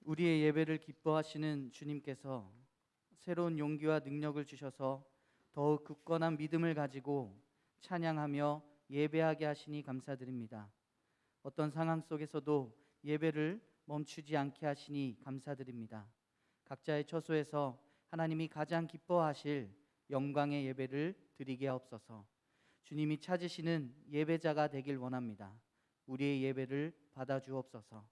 우리의 예배를 기뻐하시는 주님께서 새로운 용기와 능력을 주셔서 더욱 굳건한 믿음을 가지고 찬양하며 예배하게 하시니 감사드립니다. 어떤 상황 속에서도 예배를 멈추지 않게 하시니 감사드립니다. 각자의 처소에서 하나님이 가장 기뻐하실 영광의 예배를 드리게 하옵소서. 주님이 찾으시는 예배자가 되길 원합니다. 우리의 예배를 받아주옵소서.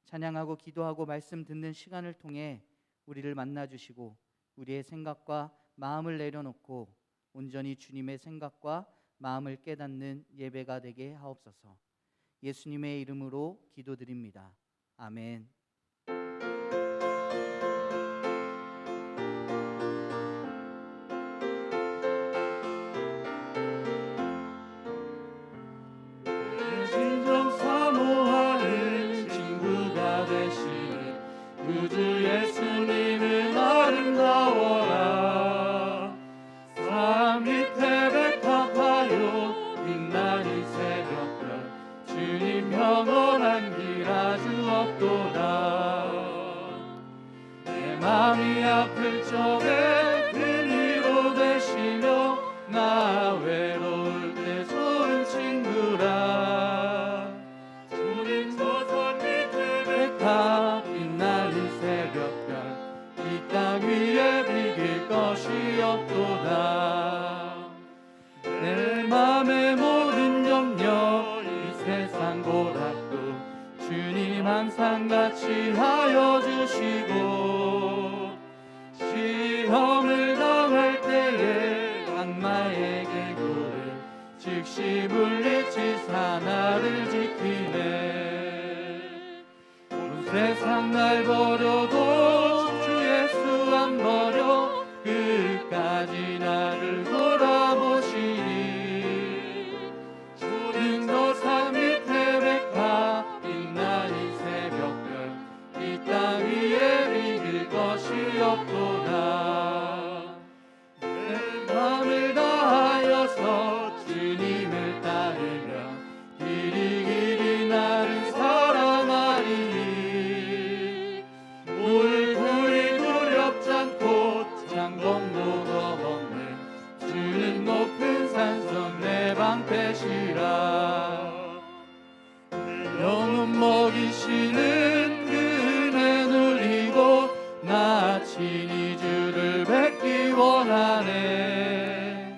찬양하고 기도하고 말씀 듣는 시간을 통해 우리를 만나주시고 우리의 생각과 마음을 내려놓고 온전히 주님의 생각과 마음을 깨닫는 예배가 되게 하옵소서. 예수님의 이름으로 기도드립니다. 아멘. 진정 사모하는 친구가 되시는 구주 예수님은 아름다워라. 산 밑에 백합하여 빛나는 새벽별 주님 영원한 길 아주 없도다. 내 맘이 아플 적에 큰 위로 되시며 나 외로울 때 좋은 친구라. 주님 저 산 밑에 백합 빛나는 새벽별 이 땅 위에 비길 것이 없도다. 내 맘의 모든 염려 이 세상 고락도 주님 항상 같이 하여 주시고 시험을 당할 때에 악마의 계굴을 즉시 물리치사 나를 지키네. 온 세상 날 버려도 주 예수 안 버려 끝까지 나를 돌아보시니. 주는 저 산 밑에 백합 빛나는 새벽별 이 땅 위에 비길 것이 없도다. 내 맘을 다하여서 주님을 따르며 길이 나를 사랑하리니. 물불이 두렵지 않고 장봉도 겁없네. 주는 높은 산성 내 방패시라. 내 영혼 먹이시는 그 은혜 누리고 나 친히 주를 뵙기 원하네.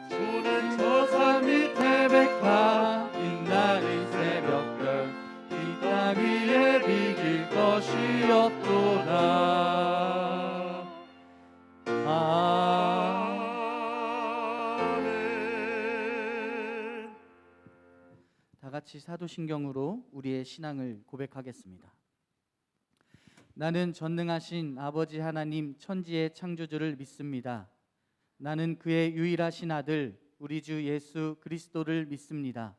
주는 저 산 밑에 백합 빛나는 새벽별 이 땅 위에 비길 것이 없도다. 아멘. 다 같이 사도신경으로 우리의 신앙을 고백하겠습니다. 나는 전능하신 아버지 하나님 천지의 창조주를 믿습니다. 나는 그의 유일하신 아들 우리 주 예수 그리스도를 믿습니다.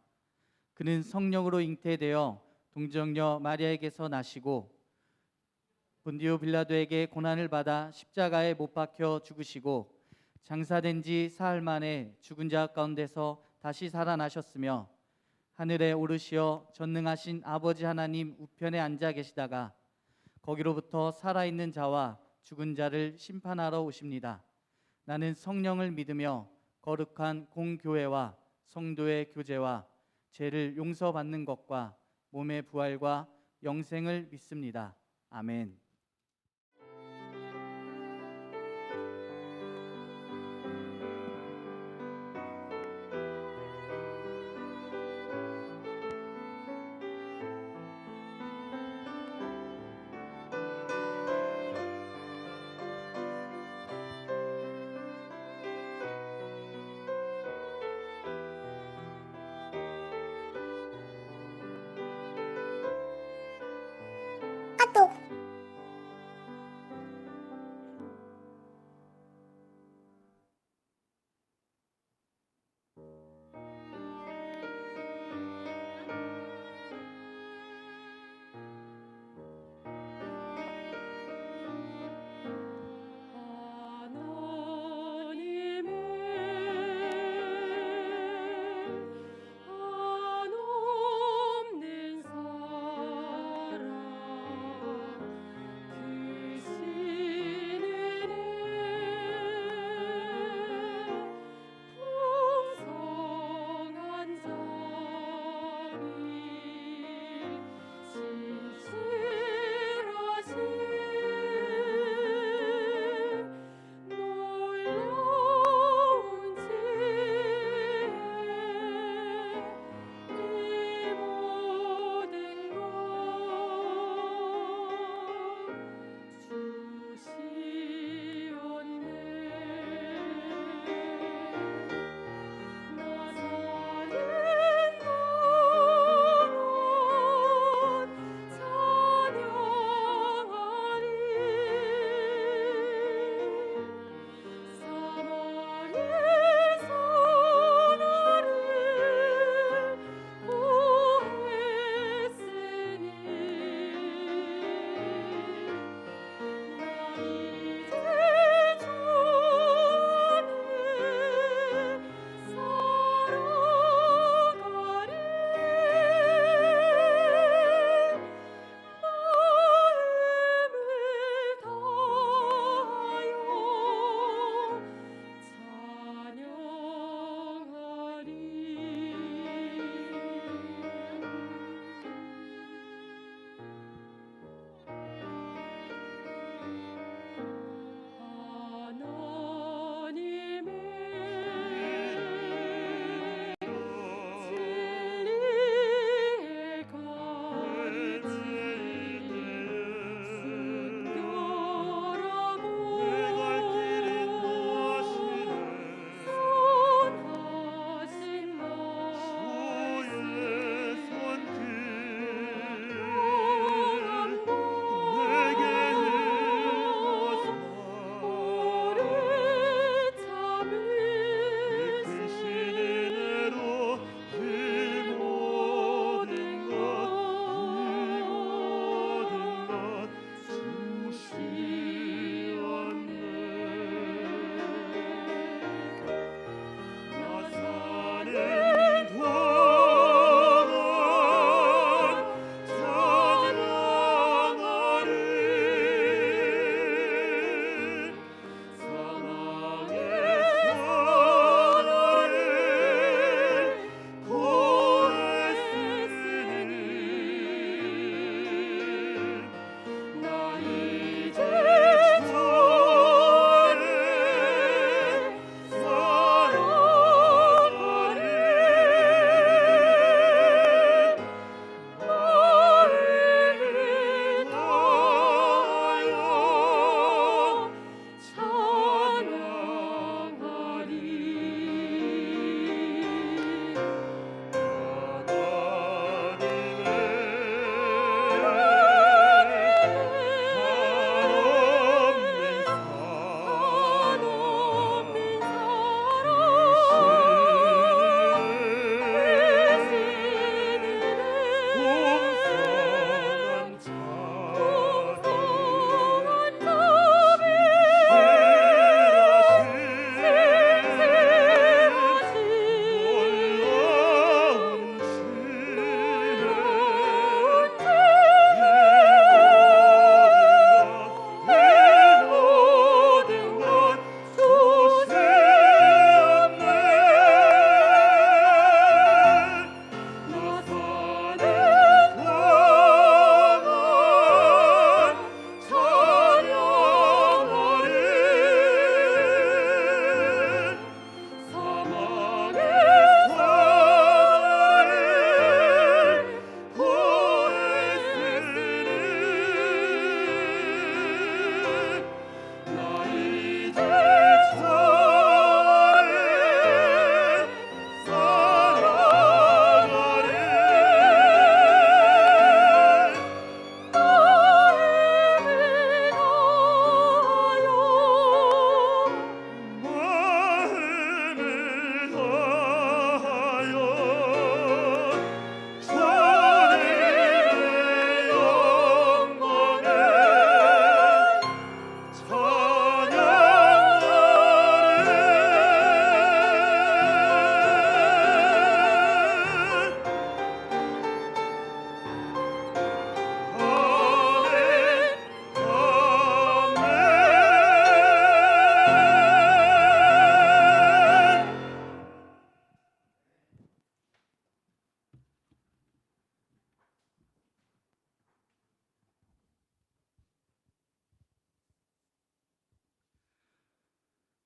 그는 성령으로 잉태되어 동정녀 마리아에게서 나시고 본디오 빌라도에게 고난을 받아 십자가에 못 박혀 죽으시고 장사된 지 사흘 만에 죽은 자 가운데서 다시 살아나셨으며 하늘에 오르시어 전능하신 아버지 하나님 우편에 앉아 계시다가 거기로부터 살아있는 자와 죽은 자를 심판하러 오십니다. 나는 성령을 믿으며 거룩한 공교회와 성도의 교제와 죄를 용서받는 것과 몸의 부활과 영생을 믿습니다. 아멘.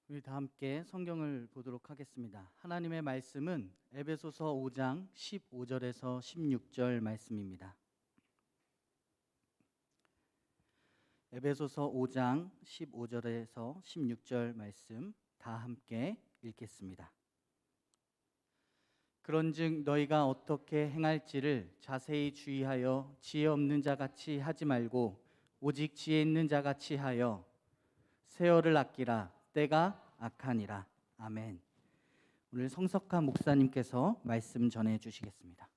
우리 다 함께 성경을 보도록 하겠습니다. 하나님의 말씀은 에베소서 5장 15절에서 16절 말씀입니다. 에베소서 5장 15절에서 16절 말씀 다 함께 읽겠습니다. 그런즉 너희가 어떻게 행할지를 자세히 주의하여 지혜 없는 자 같이 하지 말고 오직 지혜 있는 자 같이 하여 세월을 아끼라. 때가 악하니라. 아멘. 오늘 성석한 목사님께서 말씀 전해 주시겠습니다.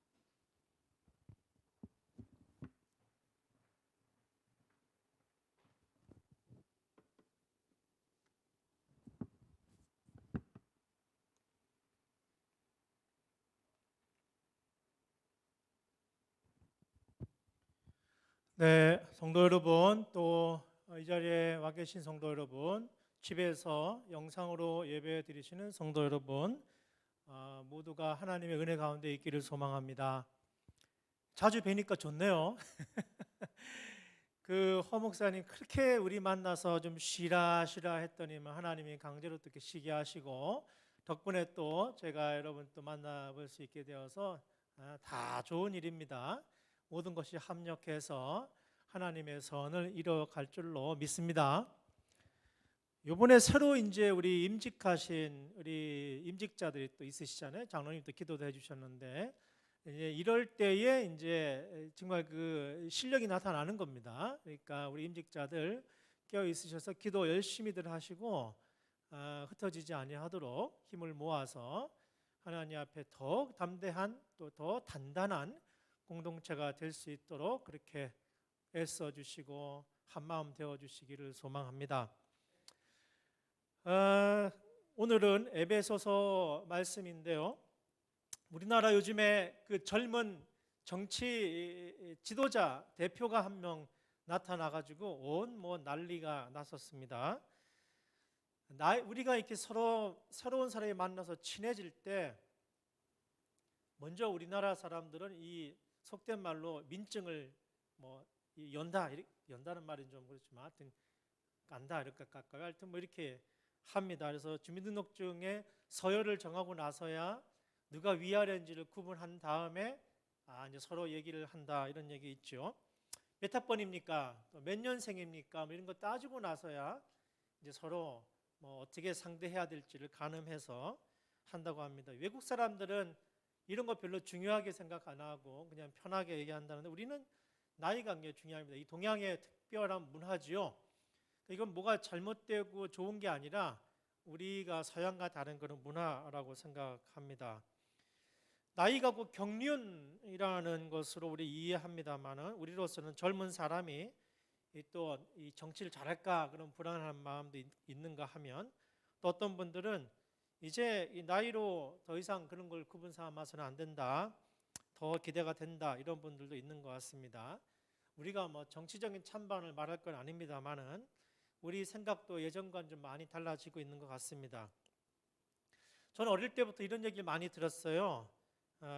네, 성도 여러분, 또 이 자리에 와 계신 성도 여러분, 집에서 영상으로 예배 드리시는 성도 여러분, 모두가 하나님의 은혜 가운데 있기를 소망합니다. 자주 뵈니까 좋네요. 허 목사님 그렇게 우리 만나서 좀 쉬라 했더니만 하나님이 강제로 또 이렇게 쉬게 하시고, 덕분에 또 제가 여러분 또 만나볼 수 있게 되어서 다 좋은 일입니다. 모든 것이 합력해서 하나님의 선을 이뤄갈 줄로 믿습니다. 이번에 새로 이제 우리 임직하신 우리 임직자들이 또 있으시잖아요. 장로님도 기도도 해주셨는데, 이제 이럴 때에 이제 정말 그 실력이 나타나는 겁니다. 그러니까 우리 임직자들 깨어 있으셔서 기도 열심히들 하시고 흩어지지 아니하도록 힘을 모아서 하나님 앞에 더욱 담대한 또 더 단단한 공동체가 될 수 있도록 그렇게 애써 주시고 한마음 되어 주시기를 소망합니다. 오늘은 에베소서 말씀인데요. 우리나라 요즘에 그 젊은 정치 지도자 대표가 한 명 나타나가지고 온 난리가 났었습니다. 우리가 이렇게 서로 새로운 사람이 만나서 친해질 때 먼저 우리나라 사람들은 이 속된 말로 민증을 연다는 말은 좀 그렇지만 하여튼 깐다 이렇게 깎아요. 하여튼 이렇게 합니다. 그래서 주민등록증에 서열을 정하고 나서야 누가 위아래인지를 구분한 다음에 이제 서로 얘기를 한다 이런 얘기 있죠. 몇 학번입니까? 몇 년생입니까? 이런 거 따지고 나서야 이제 서로 어떻게 상대해야 될지를 가늠해서 한다고 합니다. 외국 사람들은 이런 거 별로 중요하게 생각 안 하고 그냥 편하게 얘기한다는데 우리는 나이가 굉장히 중요합니다. 이 동양의 특별한 문화지요. 이건 뭐가 잘못되고 좋은 게 아니라 우리가 서양과 다른 그런 문화라고 생각합니다. 나이가 곧 경륜이라는 것으로 우리 이해합니다만은 우리로서는 젊은 사람이 또 이 정치를 잘할까 그런 불안한 마음도 있는가 하면 또 어떤 분들은 이제 이 나이로 더 이상 그런 걸 구분 삼아서는 안 된다, 더 기대가 된다 이런 분들도 있는 것 같습니다. 우리가 정치적인 찬반을 말할 건 아닙니다만은 우리 생각도 예전과는 좀 많이 달라지고 있는 것 같습니다. 저는 어릴 때부터 이런 얘기를 많이 들었어요.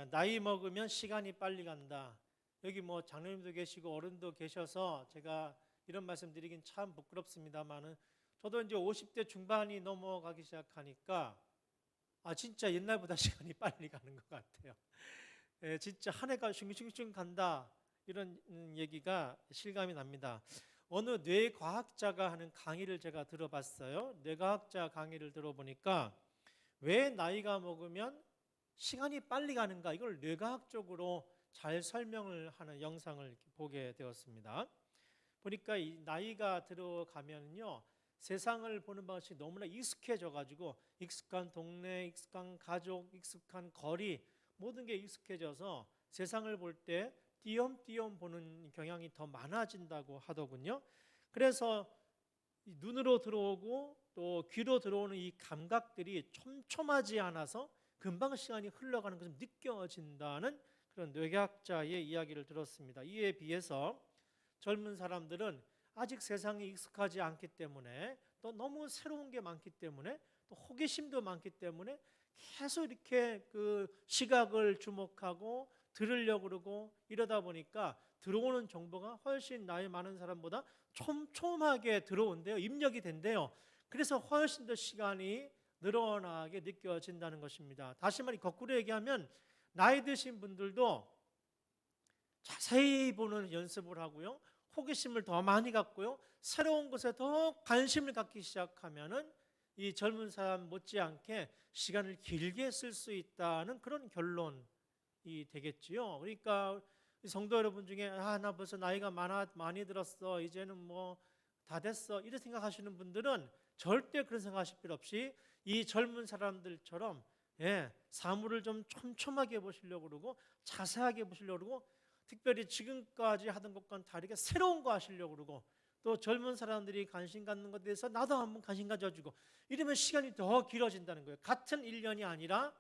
나이 먹으면 시간이 빨리 간다. 여기 장로님도 계시고 어른도 계셔서 제가 이런 말씀 드리긴 참 부끄럽습니다만은 저도 이제 50대 중반이 넘어가기 시작하니까 진짜 옛날보다 시간이 빨리 가는 것 같아요. 진짜 한 해가 슝슝슝 간다 이런 얘기가 실감이 납니다. 어느 뇌과학자가 하는 강의를 제가 들어봤어요. 뇌과학자 강의를 들어보니까 왜 나이가 먹으면 시간이 빨리 가는가 이걸 뇌과학적으로 잘 설명을 하는 영상을 이렇게 보게 되었습니다. 보니까 이 나이가 들어가면요 세상을 보는 방식이 너무나 익숙해져 가지고 익숙한 동네, 익숙한 가족, 익숙한 거리 모든 게 익숙해져서 세상을 볼 때 띄엄띄엄 보는 경향이 더 많아진다고 하더군요. 그래서 눈으로 들어오고 또 귀로 들어오는 이 감각들이 촘촘하지 않아서 금방 시간이 흘러가는 것이 느껴진다는 그런 뇌과학자의 이야기를 들었습니다. 이에 비해서 젊은 사람들은 아직 세상에 익숙하지 않기 때문에 또 너무 새로운 게 많기 때문에 또 호기심도 많기 때문에 계속 이렇게 그 시각을 주목하고 들으려고 그러고 이러다 보니까 들어오는 정보가 훨씬 나이 많은 사람보다 촘촘하게 들어온대요. 입력이 된대요. 그래서 훨씬 더 시간이 늘어나게 느껴진다는 것입니다. 다시 말해 거꾸로 얘기하면 나이 드신 분들도 자세히 보는 연습을 하고요, 호기심을 더 많이 갖고요, 새로운 것에 더 관심을 갖기 시작하면은 이 젊은 사람 못지않게 시간을 길게 쓸 수 있다는 그런 결론이 되겠지요. 그러니까 성도 여러분 중에 나 벌써 나이가 많이 들었어, 이제는 뭐 다 됐어, 이렇게 생각하시는 분들은 절대 그런 생각하실 필요 없이 이 젊은 사람들처럼 사물을 좀 촘촘하게 보시려고 그러고 자세하게 보시려고 그러고 특별히 지금까지 하던 것과는 다르게 새로운 거 하시려고 그러고 또 젊은 사람들이 관심 갖는 것에 대해서 나도 한번 관심 가져주고 이러면 시간이 더 길어진다는 거예요. 같은 1년이 아니라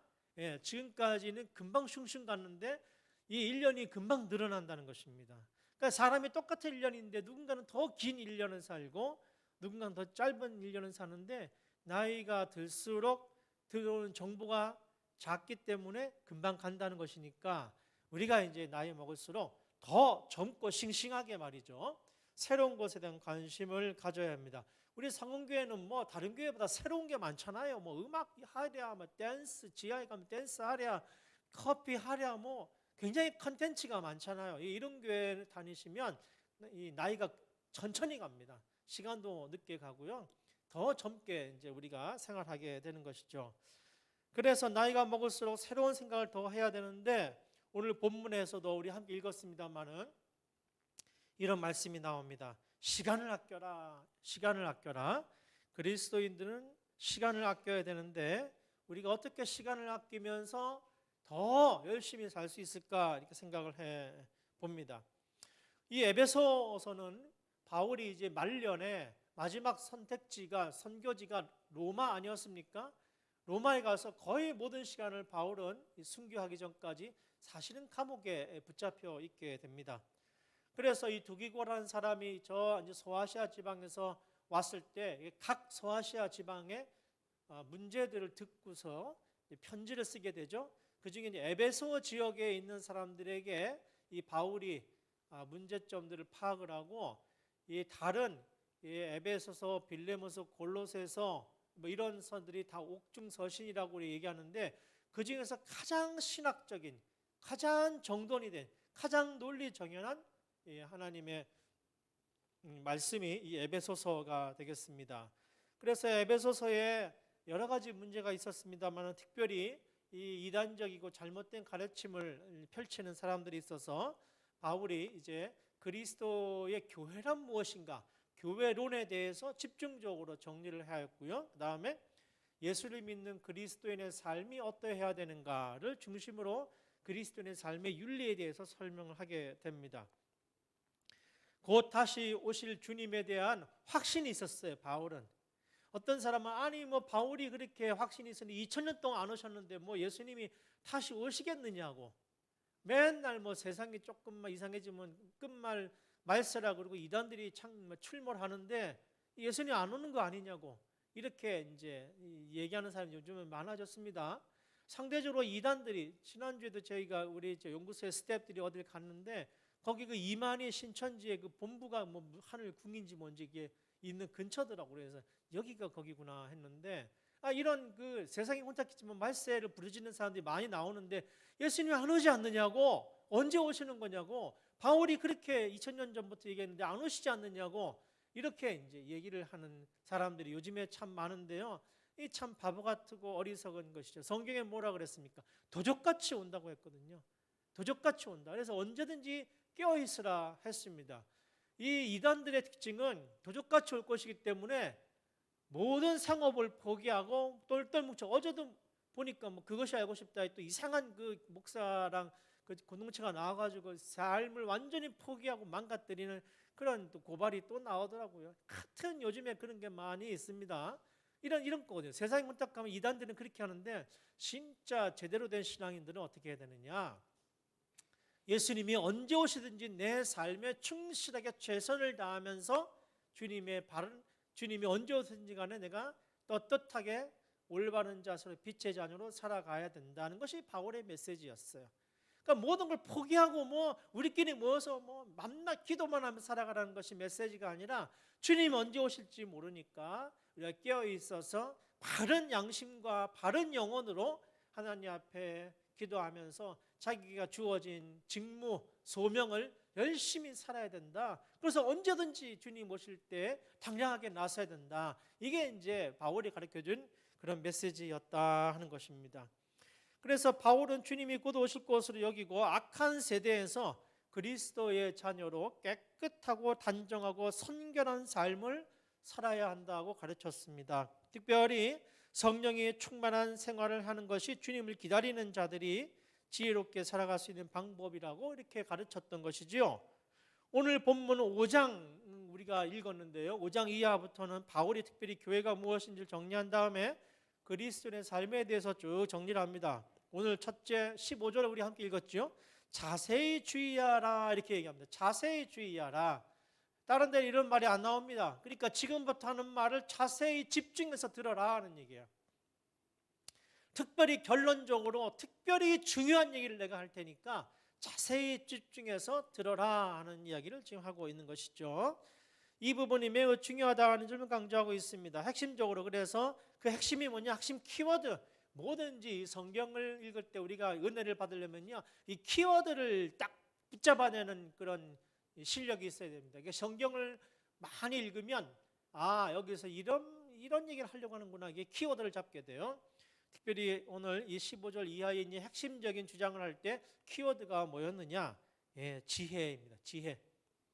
지금까지는 금방 슝슝 갔는데 이 1년이 금방 늘어난다는 것입니다. 그러니까 사람이 똑같은 1년인데 누군가는 더 긴 1년을 살고 누군가는 더 짧은 1년을 사는데 나이가 들수록 들어오는 정보가 작기 때문에 금방 간다는 것이니까 우리가 이제 나이 먹을수록 더 젊고 싱싱하게 말이죠, 새로운 것에 대한 관심을 가져야 합니다. 우리 상원교회는 뭐 다른 교회보다 새로운 게 많잖아요. 뭐 음악 하랴, 뭐 댄스, 지하에 가면 댄스 하랴, 커피 하랴, 뭐 굉장히 컨텐츠가 많잖아요. 이런 교회 다니시면 이 나이가 천천히 갑니다. 시간도 늦게 가고요, 더 젊게 이제 우리가 생활하게 되는 것이죠. 그래서 나이가 먹을수록 새로운 생각을 더 해야 되는데 오늘 본문에서도 우리 함께 읽었습니다마는 이런 말씀이 나옵니다. 시간을 아껴라, 시간을 아껴라. 그리스도인들은 시간을 아껴야 되는데 우리가 어떻게 시간을 아끼면서 더 열심히 살 수 있을까 이렇게 생각을 해 봅니다. 이 에베소서는 바울이 이제 말년에 마지막 선교지가 로마 아니었습니까? 로마에 가서 거의 모든 시간을 바울은 순교하기 전까지 사실은 감옥에 붙잡혀 있게 됩니다. 그래서 이 두기고라는 사람이 저 이제 소아시아 지방에서 왔을 때 각 소아시아 지방의 문제들을 듣고서 편지를 쓰게 되죠. 그 중에 이제 에베소 지역에 있는 사람들에게 이 바울이 문제점들을 파악을 하고 이 다른 에베소서, 빌레모서, 골로새서 뭐 이런 서들이 다 옥중서신이라고 얘기하는데 그 중에서 가장 신학적인, 가장 정돈이 된, 가장 논리 정연한 하나님의 말씀이 이 에베소서가 되겠습니다. 그래서 에베소서에 여러 가지 문제가 있었습니다만 특별히 이 이단적이고 잘못된 가르침을 펼치는 사람들이 있어서 바울이 이제 그리스도의 교회란 무엇인가, 교회론에 대해서 집중적으로 정리를 하였고요. 그 다음에 예수를 믿는 그리스도인의 삶이 어떠해야 되는가를 중심으로 그리스도인의 삶의 윤리에 대해서 설명을 하게 됩니다. 곧 다시 오실 주님에 대한 확신이 있었어요. 바울은 어떤 사람은 아니 뭐 바울이 그렇게 확신이 있었는데 2000년 동안 안 오셨는데 뭐 예수님이 다시 오시겠느냐고, 맨날 뭐 세상이 조금만 이상해지면 끝말 말세라 그러고 이단들이 참 출몰 하는데 예수님 안 오는 거 아니냐고 이렇게 이제 얘기하는 사람이 요즘은 많아졌습니다. 상대적으로 이단들이 지난주에도 저희가 우리 연구소의 스태프들이 어딜 갔는데 거기 그 이만희 신천지의 그 본부가 뭐 하늘 궁인지 뭔지 이게 있는 근처더라고. 그래서 여기가 거기구나 했는데 이런 그 세상에 혼탁했지만 말세를 부르짖는 사람들이 많이 나오는데 예수님이 안 오지 않느냐고, 언제 오시는 거냐고, 바울이 그렇게 2000년 전부터 얘기했는데 안 오시지 않느냐고 이렇게 이제 얘기를 하는 사람들이 요즘에 참 많은데요. 이 참 바보 같고 어리석은 것이죠. 성경에 뭐라 그랬습니까? 도적같이 온다고 했거든요. 도적같이 온다. 그래서 언제든지 깨어 있으라 했습니다. 이 이단들의 특징은 도적같이 올 것이기 때문에 모든 상업을 포기하고 똘똘 뭉쳐. 어제도 보니까 뭐 그것이 알고 싶다 또 이상한 그 목사랑 그 공동체가 나와가지고 삶을 완전히 포기하고 망가뜨리는 그런 또 고발이 또 나오더라고요. 같은 요즘에 그런 게 많이 있습니다. 이런 거거든요. 세상에 문딱 가면 이단들은 그렇게 하는데 진짜 제대로 된 신앙인들은 어떻게 해야 되느냐? 예수님이 언제 오시든지 내 삶에 충실하게 최선을 다하면서 주님이 언제 오시든지 간에 내가 떳떳하게 올바른 자세로 빛의 자녀로 살아가야 된다는 것이 바울의 메시지였어요. 그러니까 모든 걸 포기하고 뭐 우리끼리 모여서 뭐 맘나 기도만 하면서 살아가라는 것이 메시지가 아니라 주님 언제 오실지 모르니까 우리가 깨어 있어서 바른 양심과 바른 영혼으로 하나님 앞에 기도하면서 자기가 주어진 직무, 소명을 열심히 살아야 된다. 그래서 언제든지 주님 오실 때 당당하게 나서야 된다. 이게 이제 바울이 가르쳐준 그런 메시지였다 하는 것입니다. 그래서 바울은 주님이 곧 오실 것으로 여기고 악한 세대에서 그리스도의 자녀로 깨끗하고 단정하고 선결한 삶을 살아야 한다고 가르쳤습니다. 특별히 성령이 충만한 생활을 하는 것이 주님을 기다리는 자들이 지혜롭게 살아갈 수 있는 방법이라고 이렇게 가르쳤던 것이지요. 오늘 본문 5장 우리가 읽었는데요. 5장 이하부터는 바울이 특별히 교회가 무엇인지를 정리한 다음에 그리스도인의 삶에 대해서 쭉 정리를 합니다. 오늘 첫째 15절을 우리 함께 읽었죠. 자세히 주의하라 이렇게 얘기합니다. 자세히 주의하라. 다른 데 이런 말이 안 나옵니다. 그러니까 지금부터 하는 말을 자세히 집중해서 들어라 하는 얘기예요. 특별히 결론적으로 특별히 중요한 얘기를 내가 할 테니까 자세히 집중해서 들어라 하는 이야기를 지금 하고 있는 것이죠. 이 부분이 매우 중요하다는 점을 강조하고 있습니다. 핵심적으로 그래서 그 핵심이 뭐냐? 핵심 키워드. 뭐든지 성경을 읽을 때 우리가 은혜를 받으려면요, 이 키워드를 딱 붙잡아내는 그런 실력이 있어야 됩니다. 성경을 많이 읽으면 여기서 이런 얘기를 하려고 하는구나. 이게 키워드를 잡게 돼요. 특별히 오늘 이 15절 이하에 있는 핵심적인 주장을 할 때 키워드가 뭐였느냐? 지혜입니다. 지혜.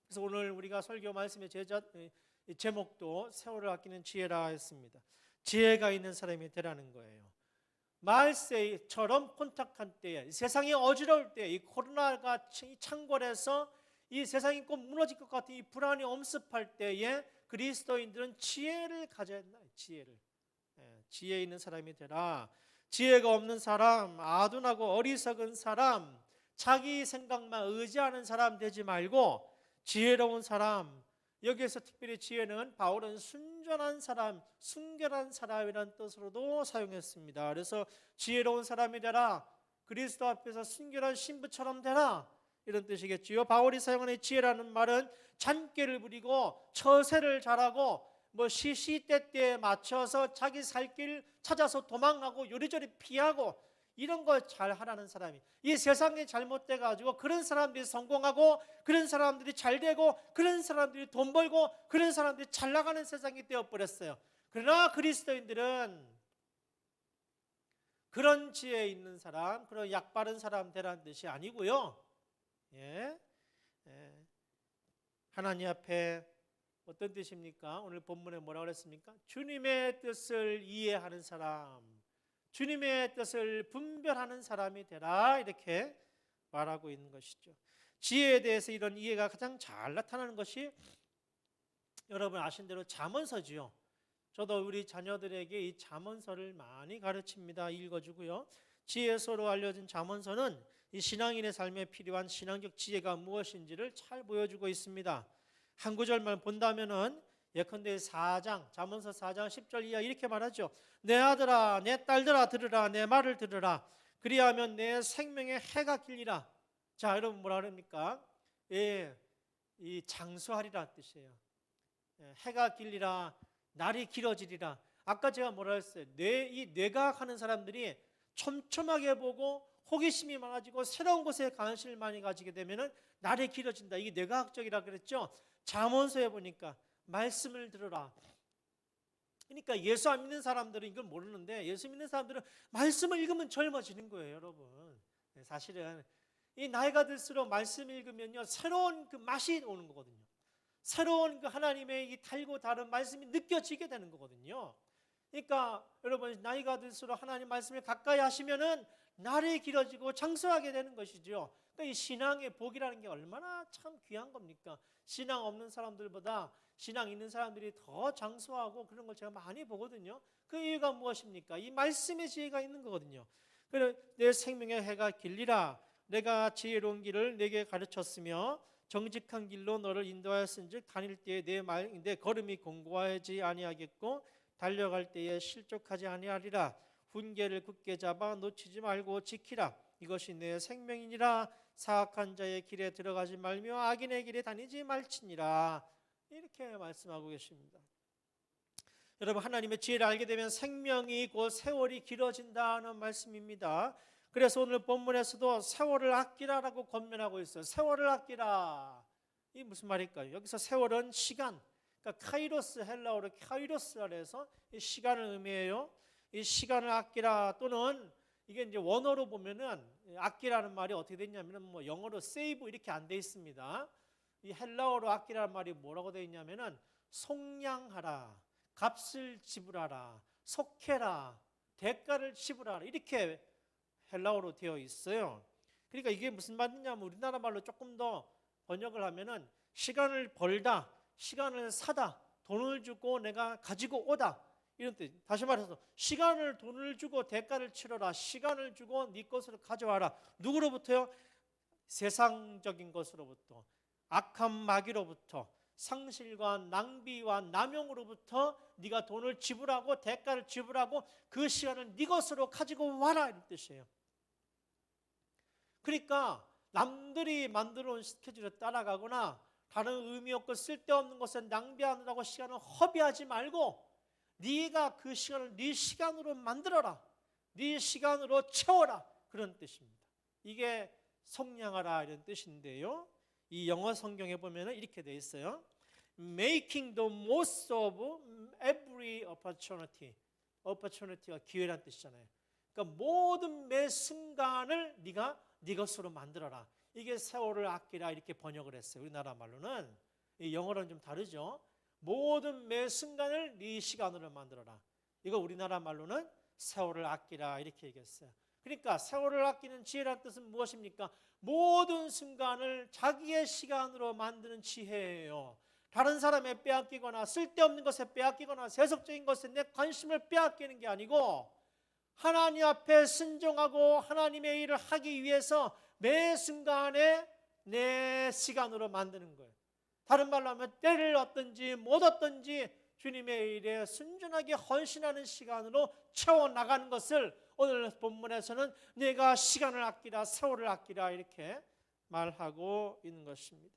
그래서 오늘 우리가 설교 말씀의 제목도 세월을 아끼는 지혜라 했습니다. 지혜가 있는 사람이 되라는 거예요. 말세처럼 혼탁한 때에, 세상이 어지러울 때, 이 코로나가 창궐해서 이 세상이 꼭 무너질 것 같은 이 불안이 엄습할 때에 그리스도인들은 지혜를 가져야 한다. 지혜 있는 사람이 되라. 지혜가 없는 사람, 아둔하고 어리석은 사람, 자기 생각만 의지하는 사람 되지 말고 지혜로운 사람. 여기에서 특별히 지혜는 바울은 순전한 사람, 순결한 사람이라는 뜻으로도 사용했습니다. 그래서 지혜로운 사람이 되라. 그리스도 앞에서 순결한 신부처럼 되라. 이런 뜻이겠지요. 바울이 사용하는 지혜라는 말은 잔꾀를 부리고 처세를 잘하고 시시때때에 맞춰서 자기 살 길 찾아서 도망가고 요리조리 피하고 이런 걸 잘 하라는 사람이, 이 세상이 잘못돼 가지고 그런 사람들이 성공하고 그런 사람들이 잘 되고 그런 사람들이 돈 벌고 그런 사람들이 잘 나가는 세상이 되어버렸어요. 그러나 그리스도인들은 그런 지혜 있는 사람, 그런 약 바른 사람 되라는 뜻이 아니고요. 하나님 앞에 어떤 뜻입니까? 오늘 본문에 뭐라고 그랬습니까? 주님의 뜻을 이해하는 사람, 주님의 뜻을 분별하는 사람이 되라, 이렇게 말하고 있는 것이죠. 지혜에 대해서 이런 이해가 가장 잘 나타나는 것이 여러분 아신 대로 잠언서지요. 저도 우리 자녀들에게 이 잠언서를 많이 가르칩니다. 읽어주고요. 지혜서로 알려진 잠언서는 이 신앙인의 삶에 필요한 신앙적 지혜가 무엇인지를 잘 보여주고 있습니다. 한 구절만 본다면은 예컨대 4장, 잠언서 4장 10절 이하 이렇게 말하죠. 내 아들아, 내 딸들아 들으라, 내 말을 들으라. 그리하면 내 생명의 해가 길리라. 자, 여러분 뭐라 그럽니까? 이 장수하리라 뜻이에요. 해가 길리라, 날이 길어지리라. 아까 제가 뭐라 했어요? 이 뇌과학 하는 사람들이 촘촘하게 보고 호기심이 많아지고 새로운 것에 관심을 많이 가지게 되면은 날이 길어진다. 이게 뇌과학적이라 그랬죠. 잠언서에 보니까 말씀을 들어라. 그러니까 예수 안 믿는 사람들은 이걸 모르는데 예수 믿는 사람들은 말씀을 읽으면 젊어지는 거예요, 여러분. 사실은 이 나이가 들수록 말씀 읽으면요 새로운 그 맛이 오는 거거든요. 새로운 그 하나님의 이 달고 다른 말씀이 느껴지게 되는 거거든요. 그러니까 여러분 나이가 들수록 하나님 말씀을 가까이 하시면은 날이 길어지고 장수하게 되는 것이죠. 그러니까 이 신앙의 복이라는 게 얼마나 참 귀한 겁니까? 신앙 없는 사람들보다 신앙 있는 사람들이 더 장수하고 그런 걸 제가 많이 보거든요. 그 이유가 무엇입니까? 이 말씀의 지혜가 있는 거거든요. 그래 내 생명의 해가 길리라. 내가 지혜로운 길을 내게 가르쳤으며 정직한 길로 너를 인도하였은즉 다닐 때에 내 걸음이 공고하지 아니하겠고 달려갈 때에 실족하지 아니하리라. 훈계를 굳게 잡아 놓치지 말고 지키라. 이것이 내 생명이니라. 사악한 자의 길에 들어가지 말며 악인의 길에 다니지 말지니라. 이렇게 말씀하고 계십니다. 여러분, 하나님의 지혜를 알게 되면 생명이 곧 세월이 길어진다는 말씀입니다. 그래서 오늘 본문에서도 세월을 아끼라라고 권면하고 있어요. 세월을 아끼라. 이 무슨 말일까요? 여기서 세월은 시간, 그러니까 카이로스, 헬라어로 카이로스라 해서 이 시간을 의미해요. 이 시간을 아끼라, 또는 이게 이제 원어로 보면은 아끼라는 말이 어떻게 됐냐면은 뭐 영어로 save 이렇게 안 돼 있습니다. 이 헬라어로 아끼라는 말이 뭐라고 되어 있냐면은 속량하라, 값을 지불하라, 속해라, 대가를 지불하라, 이렇게 헬라어로 되어 있어요. 그러니까 이게 무슨 말이냐면 우리나라 말로 조금 더 번역을 하면은 시간을 벌다, 시간을 사다, 돈을 주고 내가 가지고 오다, 이런 뜻. 다시 말해서 시간을, 돈을 주고 대가를 치러라. 시간을 주고 네 것을 가져와라. 누구로부터요? 세상적인 것으로부터, 악한 마귀로부터, 상실과 낭비와 남용으로부터 네가 돈을 지불하고 대가를 지불하고 그 시간을 네 것으로 가지고 와라, 이런 뜻이에요. 그러니까 남들이 만들어 온 스케줄에 따라가거나 다른 의미 없고 쓸데없는 것에 낭비하느라고 시간을 허비하지 말고 네가 그 시간을 네 시간으로 만들어라. 네 시간으로 채워라, 그런 뜻입니다. 이게 속량하라, 이런 뜻인데요. 이 영어 성경에 보면 이렇게 돼 있어요. Making the most of every opportunity. opportunity가 기회란 뜻이잖아요. 그러니까 모든 매 순간을 네가 네 것으로 만들어라. 이게 세월을 아끼라, 이렇게 번역을 했어요. 우리나라 말로는. 이 영어로는 좀 다르죠. 모든 매 순간을 네 시간으로 만들어라. 이거 우리나라 말로는 세월을 아끼라, 이렇게 얘기했어요. 그러니까 세월을 아끼는 지혜란 뜻은 무엇입니까? 모든 순간을 자기의 시간으로 만드는 지혜예요. 다른 사람에 빼앗기거나 쓸데없는 것에 빼앗기거나 세속적인 것에 내 관심을 빼앗기는 게 아니고 하나님 앞에 순종하고 하나님의 일을 하기 위해서 매 순간에 내 시간으로 만드는 거예요. 다른 말로 하면 때를 얻든지 못 얻든지 주님의 일에 순전하게 헌신하는 시간으로 채워나가는 것을 오늘 본문에서는 내가 시간을 아끼라, 세월을 아끼라, 이렇게 말하고 있는 것입니다.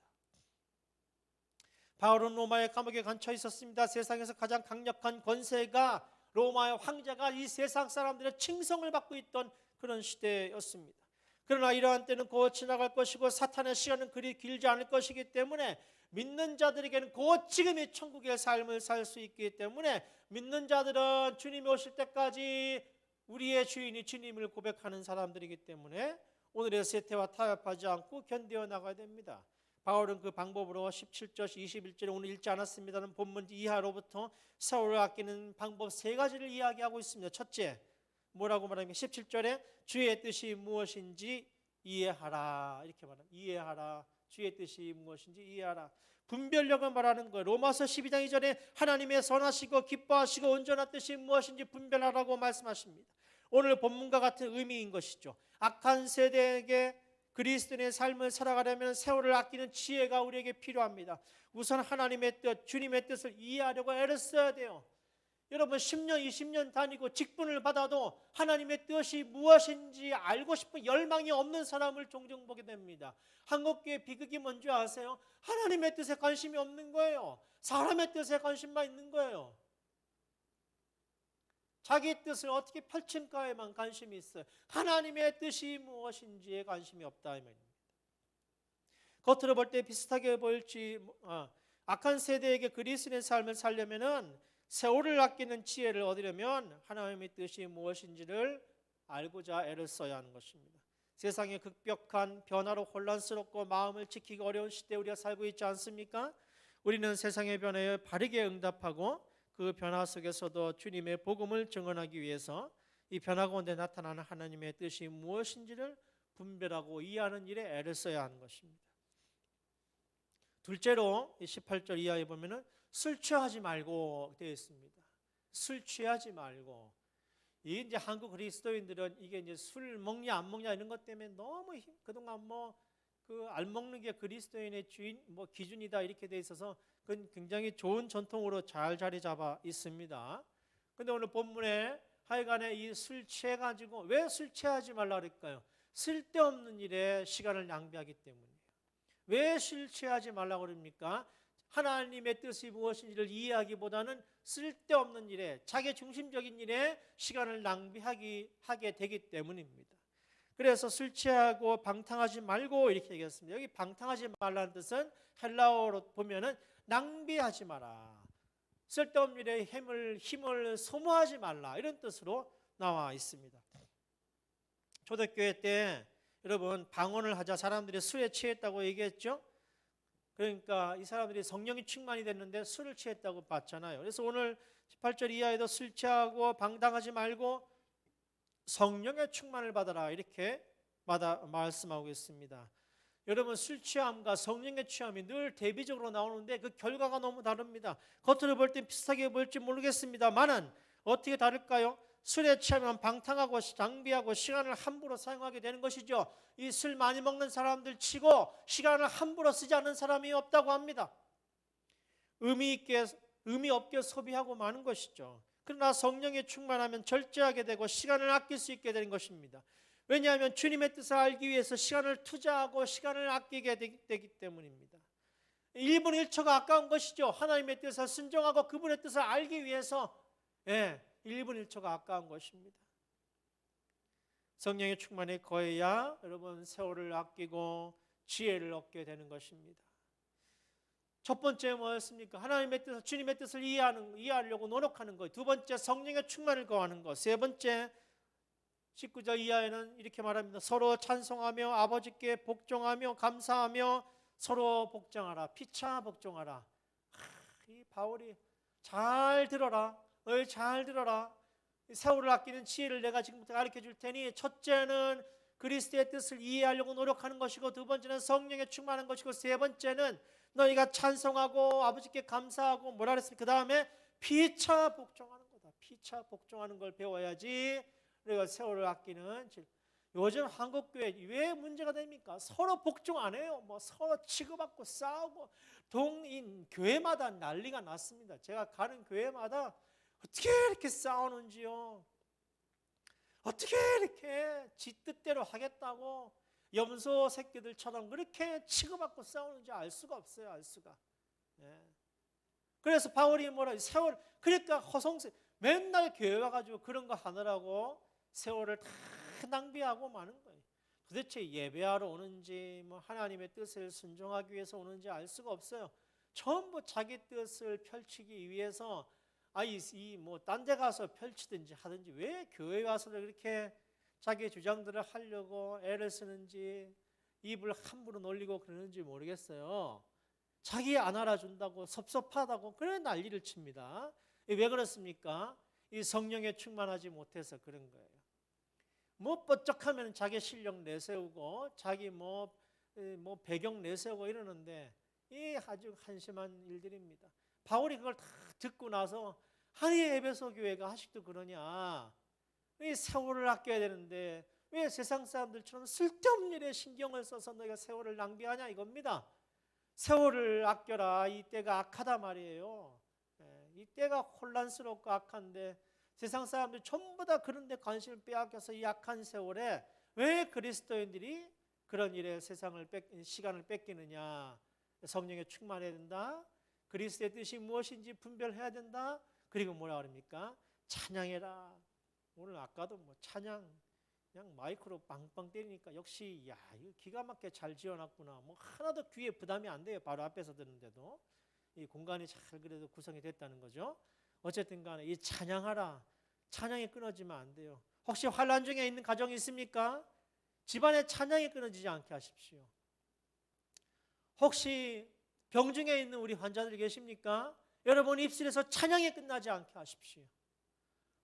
바울은 로마의 감옥에 갇혀 있었습니다. 세상에서 가장 강력한 권세가 로마의 황제가 이 세상 사람들의 칭송을 받고 있던 그런 시대였습니다. 그러나 이러한 때는 곧 지나갈 것이고 사탄의 시간은 그리 길지 않을 것이기 때문에 믿는 자들에게는 곧 지금이 천국의 삶을 살 수 있기 때문에 믿는 자들은 주님이 오실 때까지 우리의 주인이 주님을 고백하는 사람들이기 때문에 오늘의 세태와 타협하지 않고 견뎌 나가야 됩니다. 바울은 그 방법으로 17절 21절에 오늘 읽지 않았습니다는 본문 이하로부터 세월을 아끼는 방법 세 가지를 이야기하고 있습니다. 첫째, 뭐라고 말합니까? 17절에 주의 뜻이 무엇인지 이해하라, 이렇게 말합니다. 이해하라, 주의 뜻이 무엇인지 이해하라. 분별력을 말하는 거예요. 로마서 12장 2절에 하나님의 선하시고 기뻐하시고 온전한 뜻이 무엇인지 분별하라고 말씀하십니다. 오늘 본문과 같은 의미인 것이죠. 악한 세대에게 그리스도인의 삶을 살아가려면 세월을 아끼는 지혜가 우리에게 필요합니다. 우선 하나님의 뜻, 주님의 뜻을 이해하려고 애를 써야 돼요. 여러분 10년, 20년 다니고 직분을 받아도 하나님의 뜻이 무엇인지 알고 싶은 열망이 없는 사람을 종종 보게 됩니다. 한국교회 비극이 뭔지 아세요? 하나님의 뜻에 관심이 없는 거예요. 사람의 뜻에 관심만 있는 거예요. 자기 뜻을 어떻게 펼칠까에만 관심이 있어요. 하나님의 뜻이 무엇인지에 관심이 없다, 이 말입니다. 겉으로 볼 때 비슷하게 보일지 악한 세대에게 그리스도의 삶을 살려면은 세월을 아끼는 지혜를 얻으려면 하나님의 뜻이 무엇인지를 알고자 애를 써야 하는 것입니다. 세상의 급격한 변화로 혼란스럽고 마음을 지키기 어려운 시대에 우리가 살고 있지 않습니까? 우리는 세상의 변화에 바르게 응답하고 그 변화 속에서도 주님의 복음을 증언하기 위해서 이 변화 가운데 나타나는 하나님의 뜻이 무엇인지를 분별하고 이해하는 일에 애를 써야 하는 것입니다. 둘째로 18절 이하에 보면은 술 취하지 말고 되어 있습니다. 술 취하지 말고. 이 이제 한국 그리스도인들은 이게 이제 술 먹냐 안 먹냐 이런 것 때문에 너무 그동안 그 안 먹는 게 그리스도인의 주인 기준이다 이렇게 돼 있어서 그건 굉장히 좋은 전통으로 잘 자리 잡아 있습니다. 근데 오늘 본문에 하여간에 이 술 취해 가지고 왜 술 취하지 말라 그럴까요? 쓸데없는 일에 시간을 낭비하기 때문이에요. 왜 술 취하지 말라고 그럽니까? 하나님의 뜻이 무엇인지를 이해하기보다는 쓸데없는 일에, 자기 중심적인 일에 시간을 낭비하게 되기 때문입니다. 그래서 술 취하고 방탕하지 말고 이렇게 얘기했습니다. 여기 방탕하지 말라는 뜻은 헬라어로 보면은 낭비하지 마라, 쓸데없는 일에 힘을 소모하지 말라, 이런 뜻으로 나와 있습니다. 초대교회 때 여러분 방언을 하자 사람들이 술에 취했다고 얘기했죠. 그러니까 이 사람들이 성령이 충만이 됐는데 술을 취했다고 봤잖아요. 그래서 오늘 18절 이하에도 술 취하고 방탕하지 말고 성령의 충만을 받아라, 이렇게 말씀하고 있습니다. 여러분, 술 취함과 성령의 취함이 늘 대비적으로 나오는데 그 결과가 너무 다릅니다. 겉으로 볼 땐 비슷하게 보일지 모르겠습니다만은 어떻게 다를까요? 술에 취하면 방탕하고 낭비하고 시간을 함부로 사용하게 되는 것이죠. 이 술 많이 먹는 사람들 치고 시간을 함부로 쓰지 않는 사람이 없다고 합니다. 의미 없게 소비하고 마는 것이죠. 그러나 성령이 충만하면 절제하게 되고 시간을 아낄 수 있게 되는 것입니다. 왜냐하면 주님의 뜻을 알기 위해서 시간을 투자하고 시간을 아끼게 되기 때문입니다. 1분 1초가 아까운 것이죠. 하나님의 뜻을 순종하고 그분의 뜻을 알기 위해서 1분 1초가 아까운 것입니다. 성령의 충만에 거해야 여러분 세월을 아끼고 지혜를 얻게 되는 것입니다. 첫 번째 뭐였습니까? 하나님의 뜻, 주님의 뜻을 이해하려고 노력하는 것. 두 번째, 성령의 충만을 거하는 것. 세 번째, 19절 이하에는 이렇게 말합니다. 서로 찬송하며 아버지께 복종하며 감사하며 서로 복종하라. 피차 복종하라. 이 바울이 잘 들어라. 너희 잘 들어라. 세월을 아끼는 지혜를 내가 지금부터 가르쳐 줄 테니, 첫째는 그리스도의 뜻을 이해하려고 노력하는 것이고, 두 번째는 성령에 충만한 것이고, 세 번째는 너희가 찬송하고 아버지께 감사하고 뭐라 그랬습니까? 그 다음에 피차 복종하는 거다. 피차 복종하는 걸 배워야지 우리가 세월을 아끼는. 요즘 한국교회 왜 문제가 됩니까? 서로 복종 안 해요. 뭐 서로 치고받고 싸우고, 교회마다 난리가 났습니다. 제가 가는 교회마다 어떻게 이렇게 싸우는지요. 어떻게 이렇게 지 뜻대로 하겠다고 염소 새끼들처럼 그렇게 치고받고 싸우는지 알 수가 없어요. 알 수가. 그래서 바울이 세월, 그러니까 맨날 교회 와가지고 그런 거 하느라고 세월을 다 낭비하고 마는 거예요. 도대체 예배하러 오는지 하나님의 뜻을 순종하기 위해서 오는지 알 수가 없어요. 전부 자기 뜻을 펼치기 위해서 딴 데 가서 펼치든지 하든지 왜 교회 와서 그렇게 자기 주장들을 하려고 애를 쓰는지, 입을 함부로 놀리고 그러는지 모르겠어요. 자기 안 알아준다고 섭섭하다고 그래 난리를 칩니다. 왜 그렇습니까? 이 성령에 충만하지 못해서 그런 거예요. 뻗쩍하면 자기 실력 내세우고 자기 배경 내세우고 이러는데, 이 아주 한심한 일들입니다. 바울이 그걸 다 듣고 나서, 아니 에베소 교회가 아직도 그러냐, 이 세월을 아껴야 되는데 왜 세상 사람들처럼 쓸데없는 일에 신경을 써서 너희가 세월을 낭비하냐, 이겁니다. 세월을 아껴라. 이 때가 악하다 말이에요. 이 때가 혼란스럽고 악한데 세상 사람들 전부 다 그런 데 관심을 빼앗겨서 이 악한 세월에 왜 그리스도인들이 그런 일에 시간을 뺏기느냐. 성령에 충만해야 된다. 그리스도의 뜻이 무엇인지 분별해야 된다. 그리고 뭐라 그럽니까? 찬양해라. 오늘 아까도 찬양 그냥 마이크로 빵빵 때리니까 역시 이거 기가 막히게 잘 지어놨구나. 하나도 귀에 부담이 안 돼요. 바로 앞에서 듣는데도 이 공간이 잘 그래도 구성이 됐다는 거죠. 어쨌든 간에 이 찬양하라. 찬양이 끊어지면 안 돼요. 혹시 환난 중에 있는 가정이 있습니까? 집안에 찬양이 끊어지지 않게 하십시오. 혹시 병 중에 있는 우리 환자들 계십니까? 여러분 입술에서 찬양이 끝나지 않게 하십시오.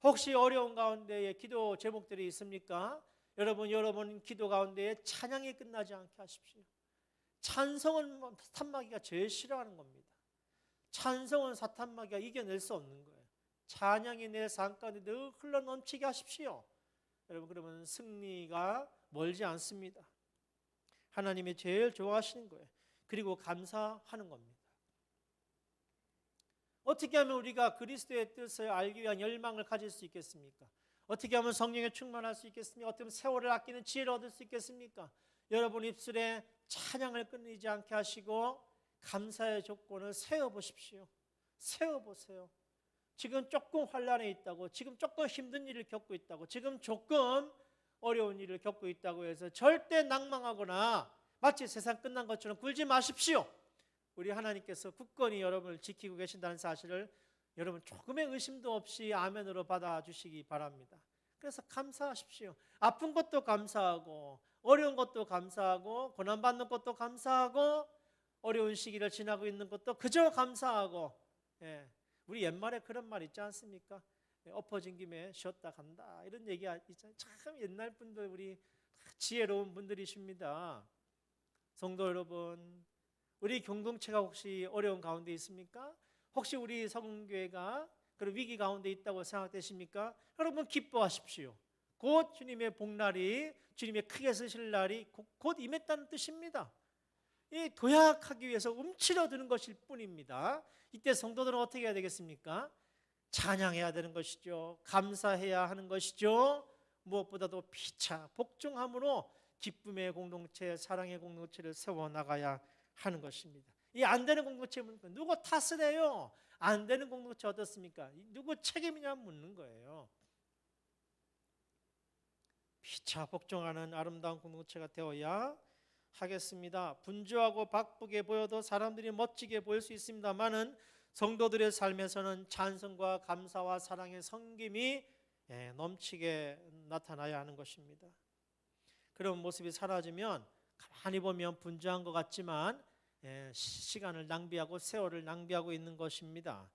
혹시 어려운 가운데에 기도 제목들이 있습니까? 여러분 기도 가운데에 찬양이 끝나지 않게 하십시오. 찬송은 사탄마귀가 제일 싫어하는 겁니다. 찬송은 사탄마귀가 이겨낼 수 없는 거예요. 찬양이 내 삶 가운데 늘 흘러넘치게 하십시오. 여러분, 그러면 승리가 멀지 않습니다. 하나님이 제일 좋아하시는 거예요. 그리고 감사하는 겁니다. 어떻게 하면 우리가 그리스도의 뜻을 알기 위한 열망을 가질 수 있겠습니까? 어떻게 하면 성령에 충만할 수 있겠습니까? 어떻게 하면 세월을 아끼는 지혜를 얻을 수 있겠습니까? 여러분 입술에 찬양을 끊이지 않게 하시고 감사의 조건을 세워보십시오. 세워보세요. 지금 조금 환난에 있다고, 지금 조금 힘든 일을 겪고 있다고, 지금 조금 어려운 일을 겪고 있다고 해서 절대 낭망하거나 마치 세상 끝난 것처럼 굴지 마십시오. 우리 하나님께서 굳건히 여러분을 지키고 계신다는 사실을 여러분 조금의 의심도 없이 아멘으로 받아주시기 바랍니다. 그래서 감사하십시오. 아픈 것도 감사하고, 어려운 것도 감사하고, 고난받는 것도 감사하고, 어려운 시기를 지나고 있는 것도 그저 감사하고. 우리 옛말에 그런 말 있지 않습니까? 엎어진 김에 쉬었다 간다, 이런 얘기 있잖아요. 참 옛날 분들, 우리 지혜로운 분들이십니다. 성도 여러분, 우리 공동체가 혹시 어려운 가운데 있습니까? 혹시 우리 성교회가 그런 위기 가운데 있다고 생각되십니까? 여러분 기뻐하십시오. 곧 주님의 복날이, 주님의 크게 쓰실 날이 곧 임했다는 뜻입니다. 이 도약하기 위해서 움츠러드는 것일 뿐입니다. 이때 성도들은 어떻게 해야 되겠습니까? 찬양해야 되는 것이죠. 감사해야 하는 것이죠. 무엇보다도 피차 복종함으로 기쁨의 공동체, 사랑의 공동체를 세워나가야 하는 것입니다. 이 안 되는 공동체 묻는, 누구 탓을 해요? 안 되는 공동체 어떻습니까? 누구 책임이냐 묻는 거예요. 피차 복종하는 아름다운 공동체가 되어야 하겠습니다. 분주하고 바쁘게 보여도 사람들이 멋지게 보일 수 있습니다만은 성도들의 삶에서는 찬송과 감사와 사랑의 성김이 넘치게 나타나야 하는 것입니다. 그런 모습이 사라지면 가만히 보면 분주한 것 같지만 시간을 낭비하고 세월을 낭비하고 있는 것입니다.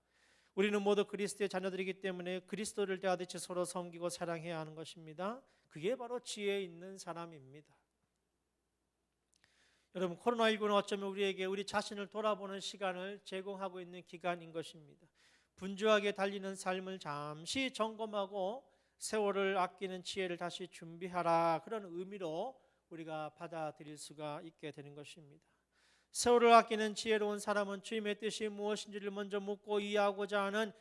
우리는 모두 그리스도의 자녀들이기 때문에 그리스도를 대하듯이 서로 섬기고 사랑해야 하는 것입니다. 그게 바로 지혜 있는 사람입니다. 여러분, 코로나19는 어쩌면 우리에게 우리 자신을 돌아보는 시간을 제공하고 있는 기간인 것입니다. 분주하게 달리는 삶을 잠시 점검하고 세월을 아끼는 지혜를 다시 준비하라, 그런 의미로 우리가 받아들일 수가 있게 되는 것입니다. 세월을 아끼는 지혜로운 사람은 주님의 뜻이 무엇인지를 먼저 묻고 이해하고자 하는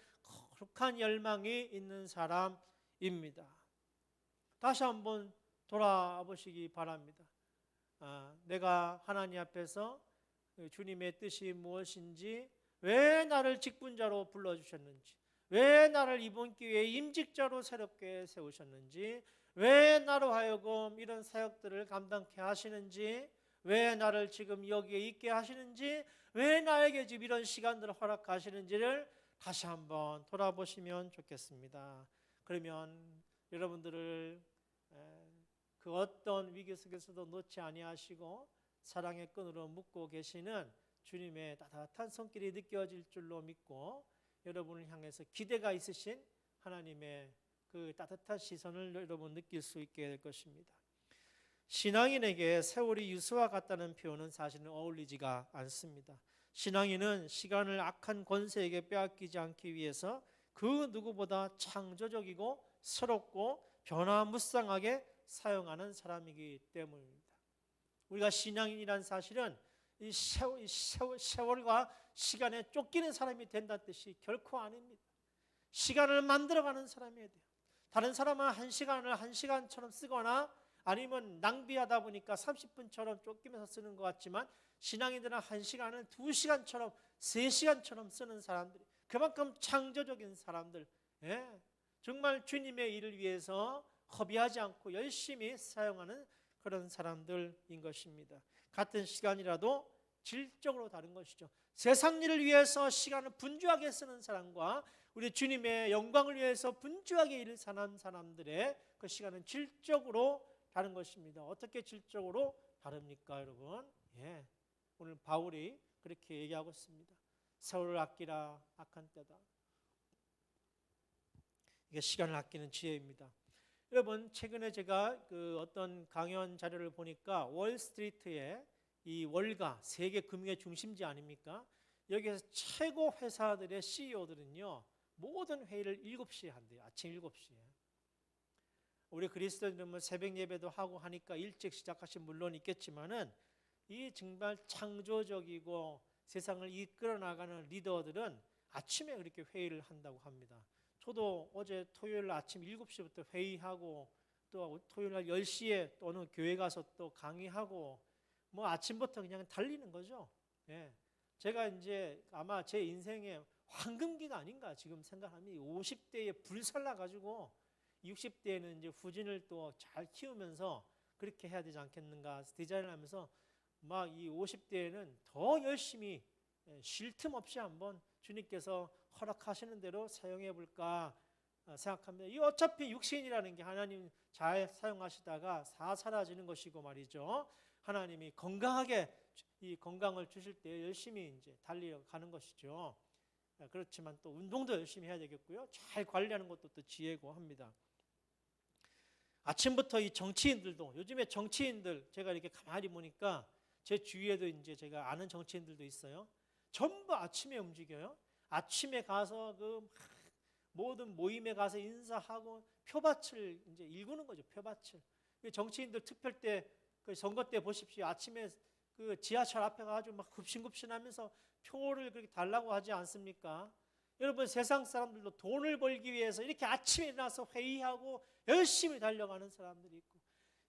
거룩한 열망이 있는 사람입니다. 다시 한번 돌아보시기 바랍니다. 내가 하나님 앞에서 주님의 뜻이 무엇인지, 왜 나를 직분자로 불러주셨는지, 왜 나를 이번 기회에 임직자로 새롭게 세우셨는지, 왜 나로 하여금 이런 사역들을 감당케 하시는지, 왜 나를 지금 여기에 있게 하시는지, 왜 나에게 지금 이런 시간들을 허락하시는지를 다시 한번 돌아보시면 좋겠습니다. 그러면 여러분들을 그 어떤 위기 속에서도 놓지 아니하시고 사랑의 끈으로 묶고 계시는 주님의 따뜻한 손길이 느껴질 줄로 믿고, 여러분을 향해서 기대가 있으신 하나님의 그 따뜻한 시선을 여러분 느낄 수 있게 될 것입니다. 신앙인에게 세월이 유수와 같다는 표현은 사실은 어울리지가 않습니다. 신앙인은 시간을 악한 권세에게 빼앗기지 않기 위해서 그 누구보다 창조적이고 새롭고 변화무쌍하게 사용하는 사람이기 때문입니다. 우리가 신앙인이라는 사실은 이 세월과 시간에 쫓기는 사람이 된다는 뜻이 결코 아닙니다. 시간을 만들어가는 사람이어야 돼요. 다른 사람은 한 시간을 한 시간처럼 쓰거나 아니면 낭비하다 보니까 30분처럼 쫓기면서 쓰는 것 같지만, 신앙인들은 한 시간을 2시간처럼 3시간처럼 쓰는 사람들이, 그만큼 창조적인 사람들, 정말 주님의 일을 위해서 허비하지 않고 열심히 사용하는 그런 사람들인 것입니다. 같은 시간이라도 질적으로 다른 것이죠. 세상 일을 위해서 시간을 분주하게 쓰는 사람과 우리 주님의 영광을 위해서 분주하게 일을 사는 사람들의 그 시간은 질적으로 다른 것입니다. 어떻게 질적으로 다릅니까, 여러분? 오늘 바울이 그렇게 얘기하고 있습니다. 세월을 아끼라, 악한 때다. 이게 시간을 아끼는 지혜입니다. 여러분, 최근에 제가 그 어떤 강연 자료를 보니까 월스트리트의 이 월가, 세계 금융의 중심지 아닙니까? 여기에서 최고 회사들의 CEO들은요, 모든 회의를 7시에 한대요. 아침 7시에. 우리 그리스도인들은 새벽 예배도 하고 하니까 일찍 시작하신 물론 있겠지만은, 이 정말 창조적이고 세상을 이끌어 나가는 리더들은 아침에 그렇게 회의를 한다고 합니다. 저도 어제 토요일 아침 7시부터 회의하고, 또 토요일 날 10시에 또 어느 교회 가서 또 강의하고, 뭐 아침부터 그냥 달리는 거죠. 제가 이제 아마 제 인생의 황금기가 아닌가 지금 생각하면 50대에 불살라 가지고 60대에는 이제 후진을 또 잘 키우면서 그렇게 해야 되지 않겠는가 디자인을 하면서 막 이 50대에는 더 열심히 쉴 틈 없이 한번 주님께서 허락하시는 대로 사용해 볼까 생각합니다. 이 어차피 육신이라는 게 하나님 잘 사용하시다가 다 사라지는 것이고 말이죠. 하나님이 건강하게 이 건강을 주실 때 열심히 이제 달려가는 것이죠. 그렇지만 또 운동도 열심히 해야 되겠고요. 잘 관리하는 것도 또 지혜고 합니다. 아침부터 이 정치인들도 요즘에 정치인들 제가 이렇게 가만히 보니까 제 주위에도 이제 제가 아는 정치인들도 있어요. 전부 아침에 움직여요. 아침에 가서 그 모든 모임에 가서 인사하고 표밭을 이제 일구는 거죠. 표밭을. 정치인들 투표 때 그 선거 때 보십시오. 아침에 그 지하철 앞에 가지고 막 급신급신하면서 표를 그렇게 달라고 하지 않습니까? 여러분 세상 사람들도 돈을 벌기 위해서 이렇게 아침에 일어나서 회의하고 열심히 달려가는 사람들이 있고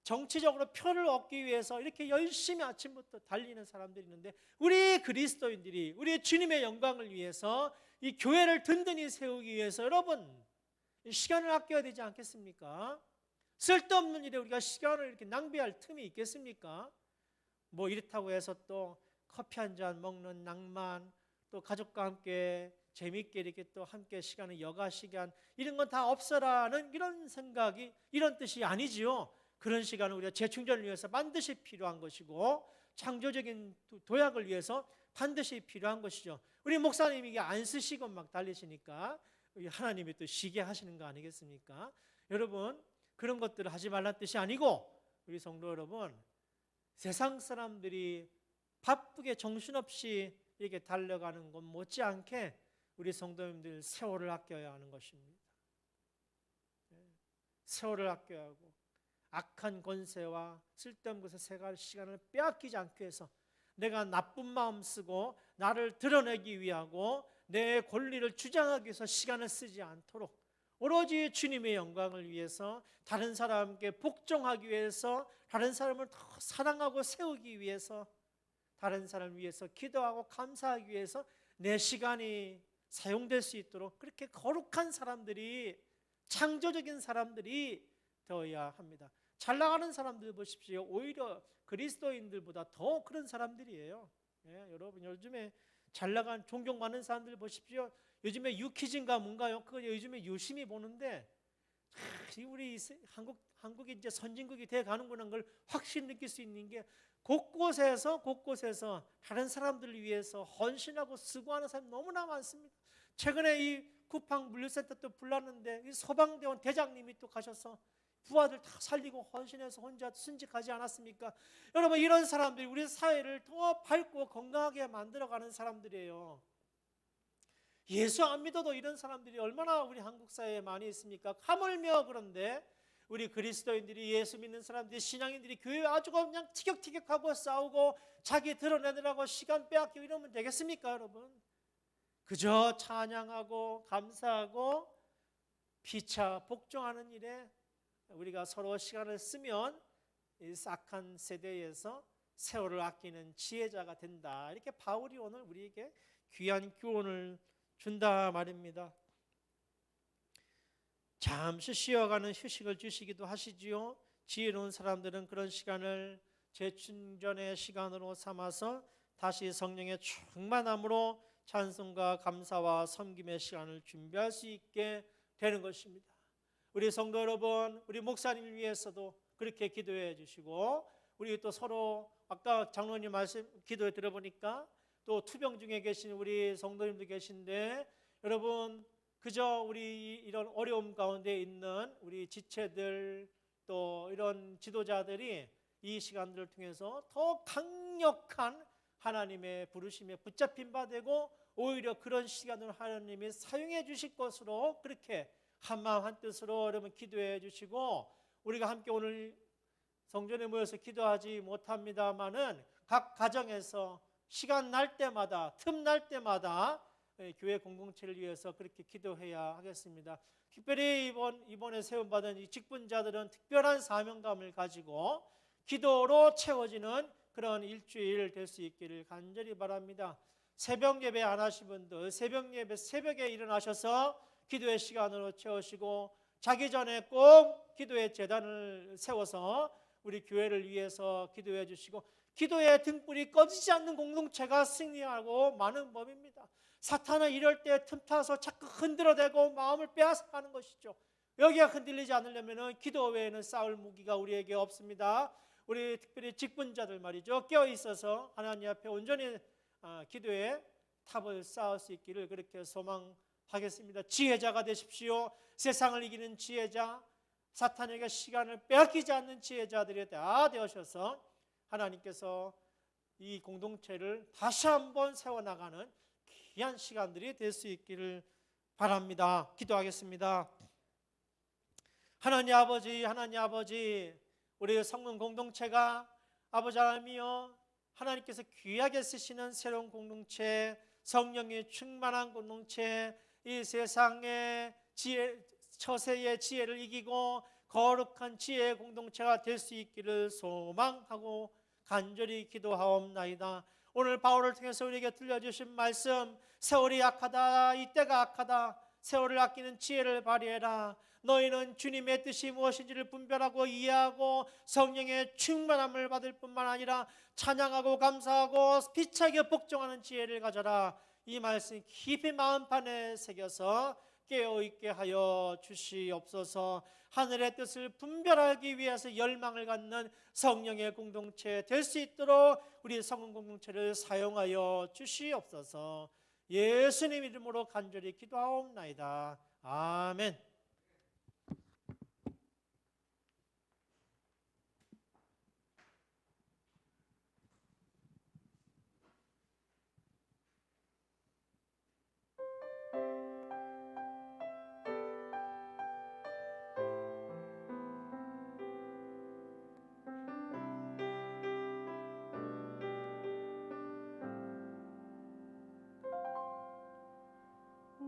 정치적으로 표를 얻기 위해서 이렇게 열심히 아침부터 달리는 사람들이 있는데 우리 그리스도인들이 우리 주님의 영광을 위해서 이 교회를 든든히 세우기 위해서 여러분 시간을 아껴야 되지 않겠습니까? 쓸데없는 일에 우리가 시간을 이렇게 낭비할 틈이 있겠습니까? 뭐 이렇다고 해서 또 커피 한 잔 먹는 낭만 또 가족과 함께 재미있게 이렇게 또 함께 시간을 여가 시간 이런 건 다 없어라는 이런 생각이 이런 뜻이 아니지요. 그런 시간은 우리가 재충전을 위해서 반드시 필요한 것이고 창조적인 도약을 위해서 반드시 필요한 것이죠. 우리 목사님이 이게 안 쓰시고 막 달리시니까 하나님이 또 쉬게 하시는 거 아니겠습니까? 여러분 그런 것들을 하지 말란 뜻이 아니고 우리 성도 여러분 세상 사람들이 바쁘게 정신없이 이렇게 달려가는 것 못지않게 우리 성도님들 세월을 아껴야 하는 것입니다. 세월을 아껴야 하고 악한 권세와 쓸데없는 것에 새갈 시간을 빼앗기지 않기 위해서 내가 나쁜 마음 쓰고 나를 드러내기 위하고 내 권리를 주장하기 위해서 시간을 쓰지 않도록 오로지 주님의 영광을 위해서 다른 사람께 복종하기 위해서 다른 사람을 더 사랑하고 세우기 위해서 다른 사람을 위해서 기도하고 감사하기 위해서 내 시간이 사용될 수 있도록 그렇게 거룩한 사람들이 창조적인 사람들이 되어야 합니다. 잘 나가는 사람들 보십시오. 오히려 그리스도인들보다 더 그런 사람들이에요. 여러분 요즘에 잘 나간 존경받는 사람들 보십시오. 요즘에 유퀴즈인가 뭔가요? 그거 요즘에 유심히 보는데 우리 한국이 이제 선진국이 돼 가는구나 걸 확실히 느낄 수 있는 게 곳곳에서 다른 사람들을 위해서 헌신하고 수고하는 사람이 너무나 많습니다. 최근에 이 쿠팡 물류센터 또 불났는데 이 소방대원 대장님이 또 가셔서 부하들 다 살리고 헌신해서 혼자 순직하지 않았습니까? 여러분 이런 사람들이 우리 사회를 더 밝고 건강하게 만들어가는 사람들이에요. 예수 안 믿어도 이런 사람들이 얼마나 우리 한국 사회에 많이 있습니까? 하물며 그런데 우리 그리스도인들이 예수 믿는 사람들이 신앙인들이 교회에 아주 그냥 티격태격하고 싸우고 자기 드러내느라고 시간 빼앗기고 이러면 되겠습니까 여러분? 그저 찬양하고 감사하고 피차 복종하는 일에 우리가 서로 시간을 쓰면 이 싹한 세대에서 세월을 아끼는 지혜자가 된다. 이렇게 바울이 오늘 우리에게 귀한 교훈을 준다 말입니다. 잠시 쉬어가는 휴식을 주시기도 하시지요. 지혜로운 사람들은 그런 시간을 재충전의 시간으로 삼아서 다시 성령의 충만함으로 찬송과 감사와 섬김의 시간을 준비할 수 있게 되는 것입니다. 우리 성도 여러분, 우리 목사님을 위해서도 그렇게 기도해 주시고 우리 또 서로 아까 장로님 말씀 기도해 들어보니까 또 투병 중에 계신 우리 성도님도 계신데 여러분 그저 우리 이런 어려움 가운데 있는 우리 지체들 또 이런 지도자들이 이 시간들을 통해서 더 강력한 하나님의 부르심에 붙잡힌 바 되고 오히려 그런 시간을 하나님이 사용해 주실 것으로 그렇게 한마음 한뜻으로 여러분 기도해 주시고 우리가 함께 오늘 성전에 모여서 기도하지 못합니다마는 각 가정에서 시간 날 때마다 틈 날 때마다 교회 공동체를 위해서 그렇게 기도해야 하겠습니다. 특별히 이번에 세움받은 이 직분자들은 특별한 사명감을 가지고 기도로 채워지는 그런 일주일 될 수 있기를 간절히 바랍니다. 새벽 예배 안 하신 분들 새벽 예배 새벽에 일어나셔서 기도의 시간으로 채우시고 자기 전에 꼭 기도의 제단을 세워서 우리 교회를 위해서 기도해 주시고 기도의 등불이 꺼지지 않는 공동체가 승리하고 많은 법입니다. 사탄은 이럴 때 틈타서 자꾸 흔들어대고 마음을 빼앗아가는 것이죠. 여기가 흔들리지 않으려면 기도 외에는 싸울 무기가 우리에게 없습니다. 우리 특별히 직분자들 말이죠. 깨어 있어서 하나님 앞에 온전히 기도의 탑을 쌓을 수 있기를 그렇게 소망하겠습니다. 지혜자가 되십시오. 세상을 이기는 지혜자, 사탄에게 시간을 빼앗기지 않는 지혜자들이 다 되어셔서 하나님께서 이 공동체를 다시 한번 세워나가는 귀한 시간들이 될 수 있기를 바랍니다. 기도하겠습니다. 하나님 아버지, 우리 성문 공동체가 아버지 하나님이여 하나님께서 귀하게 쓰시는 새로운 공동체, 성령이 충만한 공동체, 이 세상의 처세의 지혜를 이기고 거룩한 지혜의 공동체가 될 수 있기를 소망하고 간절히 기도하옵나이다. 오늘 바울을 통해서 우리에게 들려주신 말씀, 세월이 악하다, 이때가 악하다, 세월을 아끼는 지혜를 발휘해라. 너희는 주님의 뜻이 무엇인지를 분별하고 이해하고 성령의 충만함을 받을 뿐만 아니라 찬양하고 감사하고 피차게 복종하는 지혜를 가져라. 이 말씀 깊이 마음판에 새겨서 깨어있게 하여 주시옵소서. 하늘의 뜻을 분별하기 위해서 열망을 갖는 성령의 공동체 될 수 있도록 우리 성은 공동체를 사용하여 주시옵소서. 예수님 이름으로 간절히 기도하옵나이다. 아멘.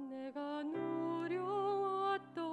내가 누려왔던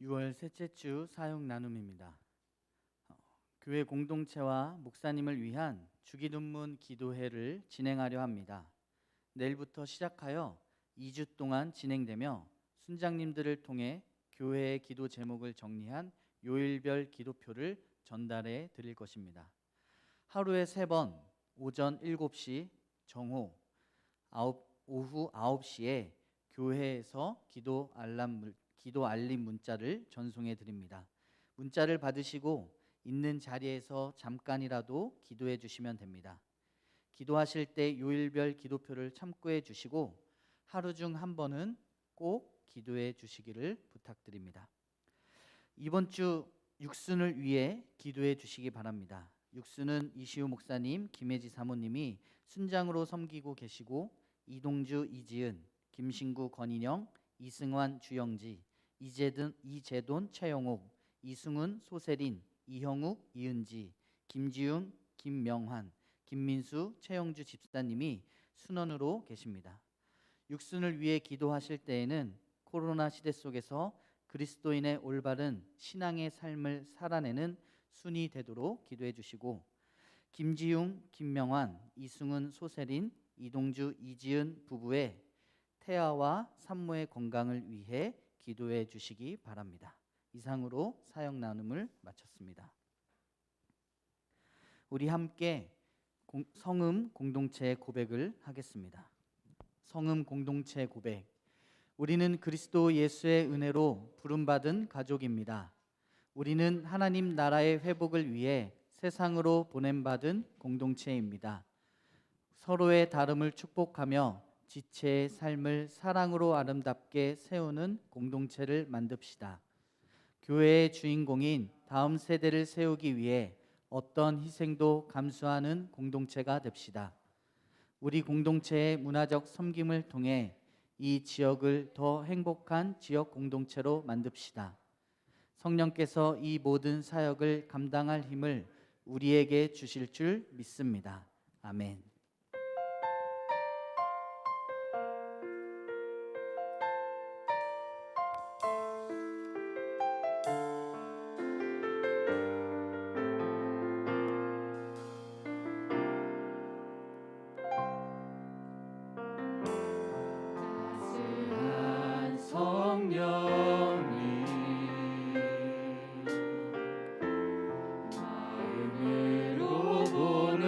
6월 셋째 주 사역 나눔입니다. 교회 공동체와 목사님을 위한 주기도문 기도회를 진행하려 합니다. 내일부터 시작하여 2주 동안 진행되며 순장님들을 통해 교회의 기도 제목을 정리한 요일별 기도표를 전달해 드릴 것입니다. 하루에 3번, 오전 7시 정오, 오후 9시에 교회에서 기도 알림 문자를 전송해 드립니다. 문자를 받으시고 있는 자리에서 잠깐이라도 기도해 주시면 됩니다. 기도하실 때 요일별 기도표를 참고해 주시고 하루 중 한 번은 꼭 기도해 주시기를 부탁드립니다. 이번 주 육순을 위해 기도해 주시기 바랍니다. 육순은 이시우 목사님, 김혜지 사모님이 순장으로 섬기고 계시고 이동주, 이지은, 김신구, 권인영, 이승환, 주영지, 이재돈, 최영옥, 이승훈, 소세린, 이형욱, 이은지, 김지웅, 김명환, 김민수, 최영주 집사님이 순원으로 계십니다. 육순을 위해 기도하실 때에는 코로나 시대 속에서 그리스도인의 올바른 신앙의 삶을 살아내는 순이 되도록 기도해 주시고 김지웅, 김명환, 이승훈, 소세린, 이동주, 이지은 부부의 태아와 산모의 건강을 위해 기도해 주시기 바랍니다. 이상으로 사역 나눔을 마쳤습니다. 우리 함께 성음 공동체 고백을 하겠습니다. 성음 공동체 고백. 우리는 그리스도 예수의 은혜로 부름받은 가족입니다. 우리는 하나님 나라의 회복을 위해 세상으로 보냄받은 공동체입니다. 서로의 다름을 축복하며 지체의 삶을 사랑으로 아름답게 세우는 공동체를 만듭시다. 교회의 주인공인 다음 세대를 세우기 위해 어떤 희생도 감수하는 공동체가 됩시다. 우리 공동체의 문화적 섬김을 통해 이 지역을 더 행복한 지역 공동체로 만듭시다. 성령께서 이 모든 사역을 감당할 힘을 우리에게 주실 줄 믿습니다. 아멘. 성령님 마음으로 보내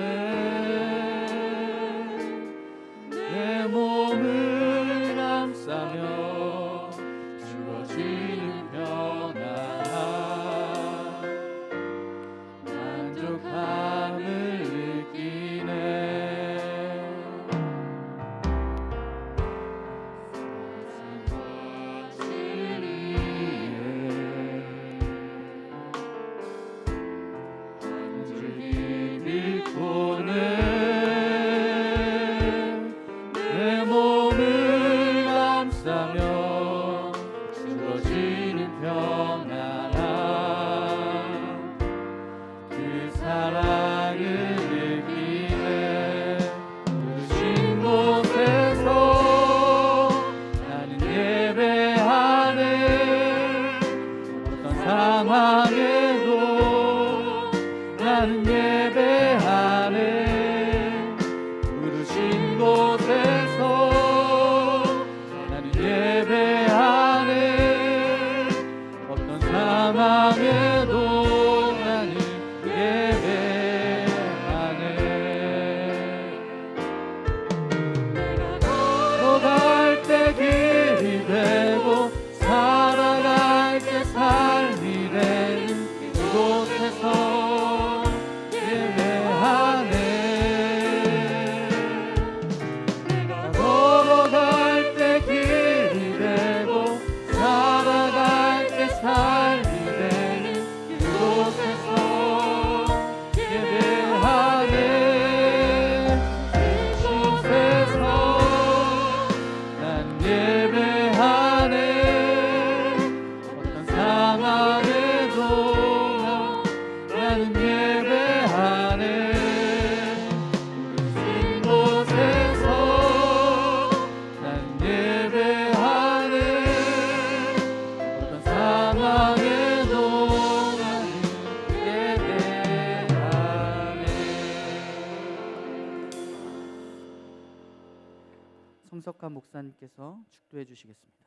성석한 목사님께서 축도해 주시겠습니다.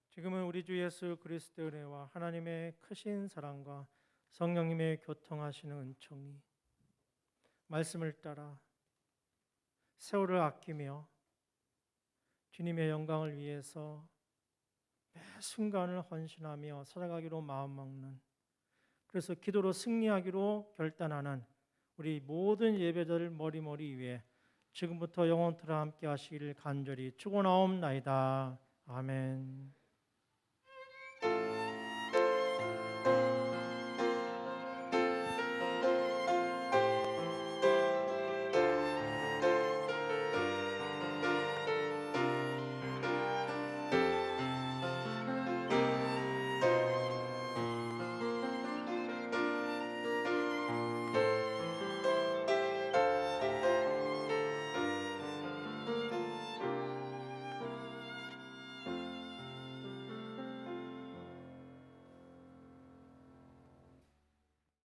지금은 우리 주 예수 그리스도의 은혜와 하나님의 크신 사랑과 성령님의 교통하시는 은총이 말씀을 따라 세월을 아끼며 주님의 영광을 위해서 매 순간을 헌신하며 살아가기로 마음먹는, 그래서 기도로 승리하기로 결단하는 우리 모든 예배자들 머리머리 위에 지금부터 영원토록 함께 하시기를 간절히 축원하옵나이다. 아멘.